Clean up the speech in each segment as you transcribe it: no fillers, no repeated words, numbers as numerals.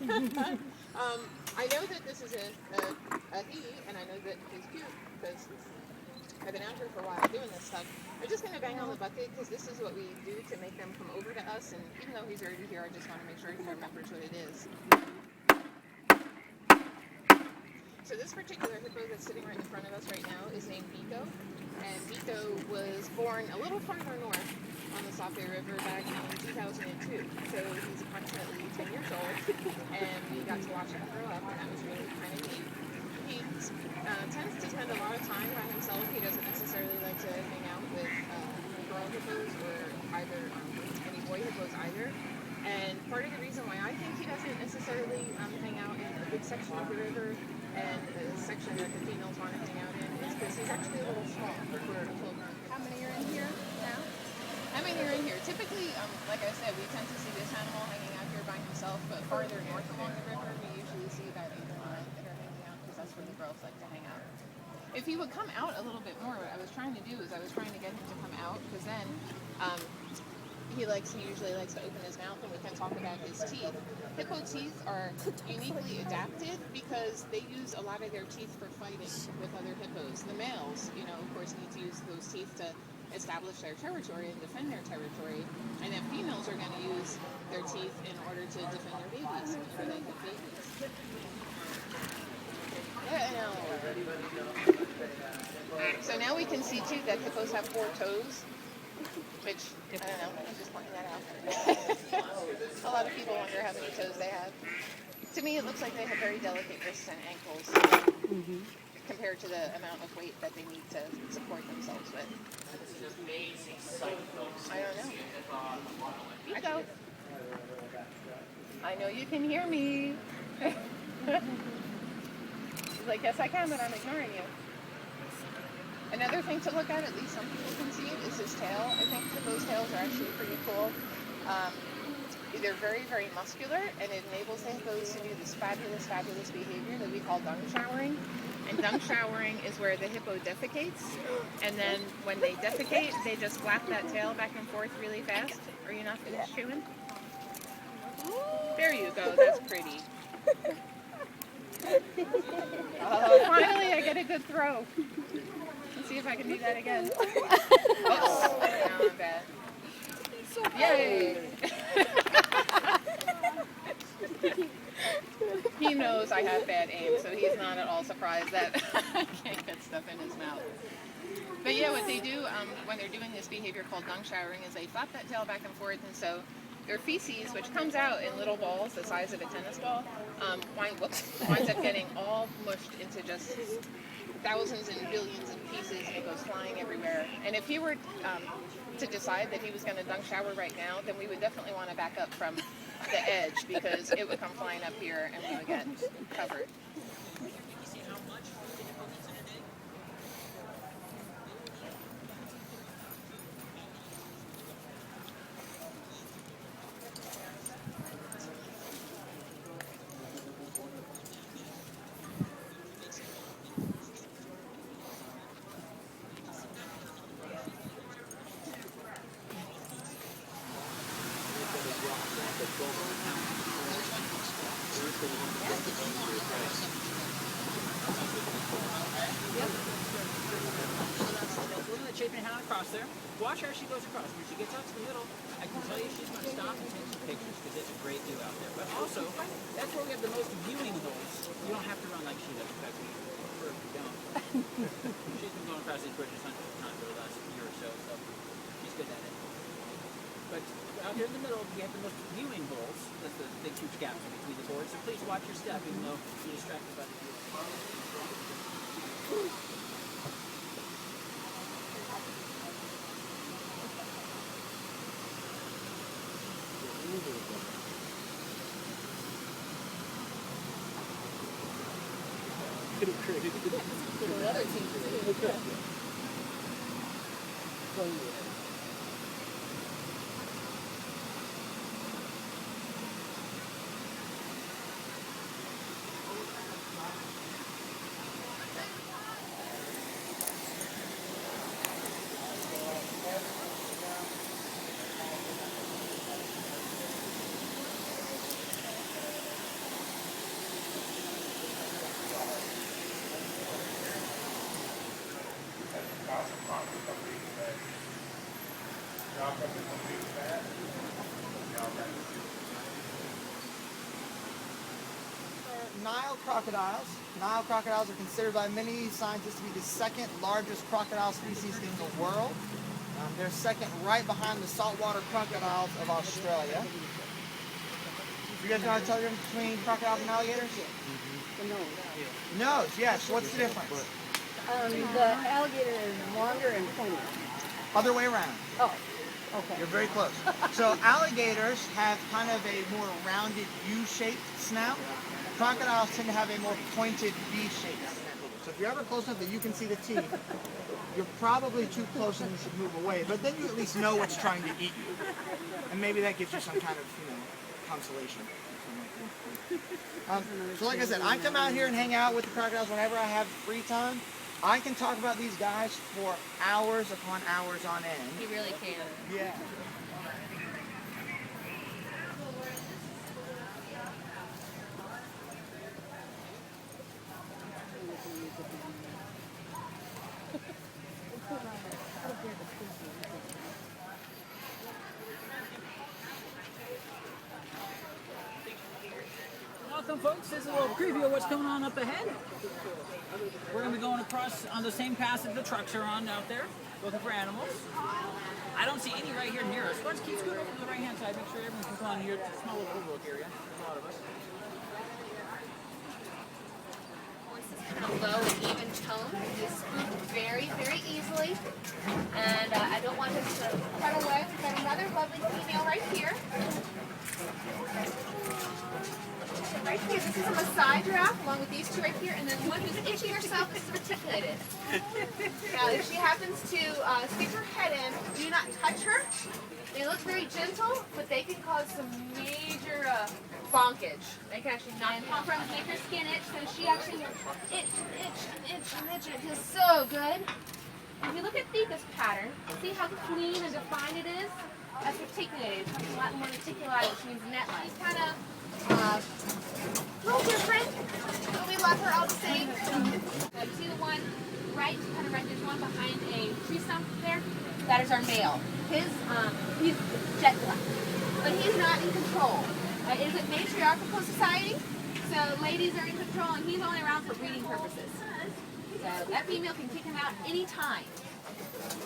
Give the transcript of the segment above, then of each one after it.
I know that this is a he, and I know that he's cute because I've been out here for a while doing this stuff. I'm just going to bang on the bucket because this is what we do to make them come over to us. And even though he's already here, I just want to make sure he remembers what it is. So this particular hippo that's sitting right in front of us right now is named Biko. And Biko was born a little farther north on the Sape River back in 2002. So he's approximately 10 years old. And we got to watch him grow up, and that was really kind of neat. He tends to spend a lot of time by himself. He doesn't necessarily like to hang out with girl hippos or either any boy hippos either. And part of the reason why I think he doesn't necessarily hang out in a big section of the river and the section that the females want to hang out in is because he's actually a little small for a full-grown hippo. How many are in here now? How many are in here? Typically, like I said, we tend to see this animal hanging out here by himself, but farther north along the river, we usually see about 8 or 9 that are hanging out because that's where the girls like to hang out. If he would come out a little bit more, what I was trying to do is I was trying to get him to come out because then he usually likes to open his mouth and we can talk about his teeth. Hippo teeth are uniquely adapted because they use a lot of their teeth for fighting with other hippos. The males, of course, need to use those teeth to establish their territory and defend their territory. And then females are going to use their teeth in order to defend their babies whenever they have babies. So now we can see too that hippos have 4 toes. Which, I don't know, I'm just pointing that out. A lot of people wonder how many toes they have. To me, it looks like they have very delicate wrists and ankles compared to the amount of weight that they need to support themselves with. I don't know. Biko. I know you can hear me. He's like, yes, I can, but I'm ignoring you. Another thing to look at least some people can see it, is his tail. I think those tails are actually pretty cool. They're very, very muscular, and it enables the hippos to do this fabulous, fabulous behavior that we call dung showering. And dung showering is where the hippo defecates, and then when they defecate, they just flap that tail back and forth really fast. Are you not finished chewing? There you go, that's pretty. Finally, I get a good throw. Let's see if I can do that again. Oh, now I'm bad. Yay! He knows I have bad aim, so he's not at all surprised that I can't get stuff in his mouth. But yeah, what they do when they're doing this behavior called dung showering is they flap that tail back and forth, and so their feces, which comes out in little balls the size of a tennis ball, winds up getting all mushed into just thousands and billions of pieces, and it goes flying everywhere. And if he were to decide that he was going to dung shower right now, then we would definitely want to back up from the edge because it would come flying up here and we would get covered. Across there. Watch her as she goes across. When she gets out to the middle, I can tell you she's going to stop and take some pictures because it's a great view out there. But also, that's where we have the most viewing holes. You don't have to run like she does. In fact, we prefer if you don't. She's been going across these bridges hundreds of times over the last year or so, so she's good at it. But out here in the middle, we have the most viewing holes. That's the big, huge gap between the boards. So please watch your step, even though you're distracted by the view. Another team too. Nile crocodiles. Nile crocodiles are considered by many scientists to be the second largest crocodile species in the world. They're second right behind the saltwater crocodiles of Australia. You guys know how to tell the difference between crocodiles and alligators? The nose. Nose, yes. What's the difference? The alligator is longer and pointier. Other way around. Oh, okay. You're very close. So alligators have kind of a more rounded U-shaped snout. Crocodiles tend to have a more pointed V-shaped snout. So if you're ever close enough that you can see the teeth, you're probably too close and you should move away. But then you at least know what's trying to eat you. And maybe that gives you some kind of, consolation. So like I said, I come out here and hang out with the crocodiles whenever I have free time. I can talk about these guys for hours upon hours on end. You really can. Yeah. Welcome, folks. This is a little preview of what's coming on up ahead. We're going to be going across on the same path that the trucks are on out there, looking for animals. I don't see any right here near us. Let's keep scooting over to the right-hand side, make sure everyone can come on here. It's a small little overlook area. There's a lot of us. Kind of low and even tone. You scoop very, very easily. And I don't want him to run away. We've got another lovely female right here. Right here, this is a Maasai giraffe, along with these two right here, and then one who's itching herself is reticulated. Now, if she happens to stick her head in, do not touch her. They look very gentle, but they can cause some major bonkage. They can actually knock her from and make her skin itch, so she actually will itch and itch and itch and itch. It feels so good. If you look at Thika's pattern, see how clean and defined it is? That's reticulated. It's something Latin word reticulate, which means net-like. It's kind of a little different, but we love her all the same. You see the one right, kind of right, there's one behind a tree stump there? That is our male. He's jet black, but he's not in control. It is a matriarchal society, so ladies are in control, and he's only around for breeding purposes. So that female can kick him out anytime.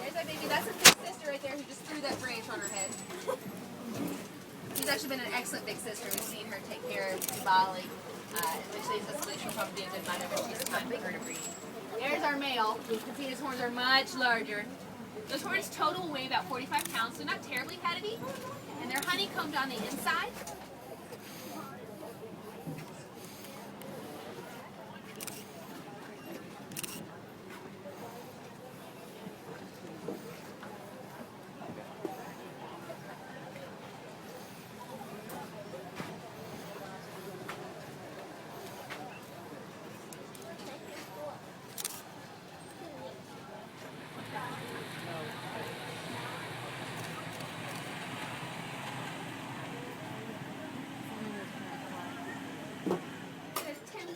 There's our baby. That's a big sister right there who just threw that branch on her head. She's actually been an excellent big sister. We've seen her take care of Bali, which leads us to believe she'll probably be a good mother, but she's time for her to breed. There's our male. You can see his horns are much larger. Those horns total weigh about 45 pounds, so not terribly heavy, and they're honeycombed on the inside.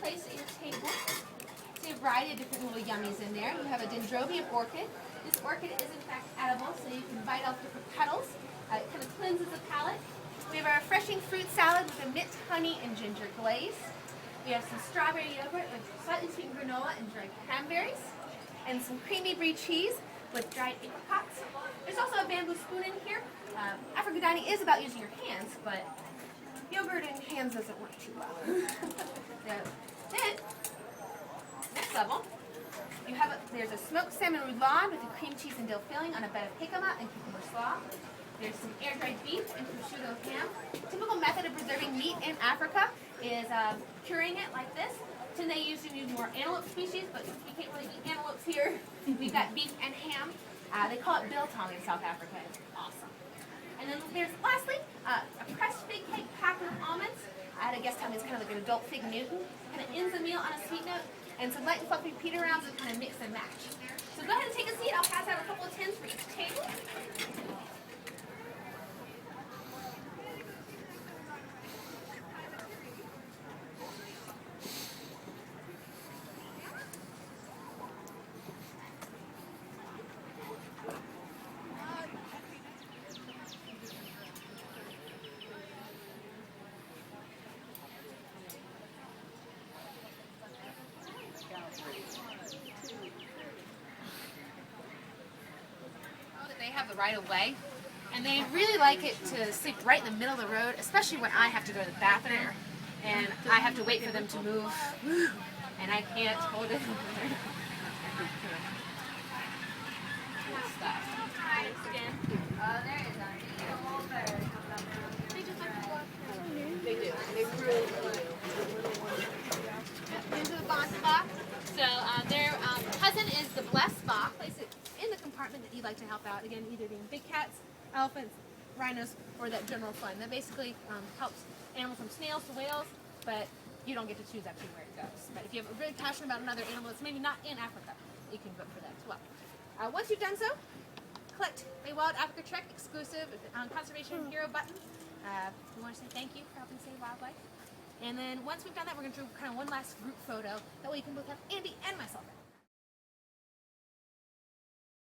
Place at your table. See a variety of different little yummies in there. You have a dendrobium orchid. This orchid is in fact edible, so you can bite off different petals. It kind of cleanses the palate. We have our refreshing fruit salad with a mint, honey, and ginger glaze. We have some strawberry yogurt with slightly sweetened granola and dried cranberries, and some creamy brie cheese with dried apricots. There's also a bamboo spoon in here. African dining is about using your hands, but yogurt in hands doesn't work too well. Then, next level, there's a smoked salmon roulade with a cream cheese and dill filling on a bed of jicama and cucumber slaw. There's some air-dried beef and prosciutto ham. Typical method of preserving meat in Africa is curing it like this. Then they usually use more antelope species, but since we can't really eat antelopes here, we've got beef and ham. They call it biltong in South Africa. It's awesome. And then there's lastly a pressed fig cake packed with almonds. I had a guest tell me it's kind of like an adult fig Newton. Kind of ends the meal on a sweet note, and some light and fluffy pita rounds that kind of mix and match. So go ahead and take a seat. I'll pass out a couple of tins for each table. have the right of way, and they really like it to sleep right in the middle of the road, especially when I have to go to the bathroom, and I have to wait for them to move, and I can't hold it. They do. They really do. These are the Bonson Bach. So their cousin is the Blessed Bach. Place it in the compartment that you'd like to help out. Again, either being big cats, elephants, rhinos, or that general fund. That basically helps animals from snails to whales, but you don't get to choose actually where it goes. But if you have a really passion about another animal that's maybe not in Africa, you can vote for that as well. Once you've done so, collect a Wild Africa Trek exclusive Conservation Hero button. We want to say thank you for helping save wildlife. And then once we've done that, we're going to do kind of one last group photo. That way you can both have Andy and myself.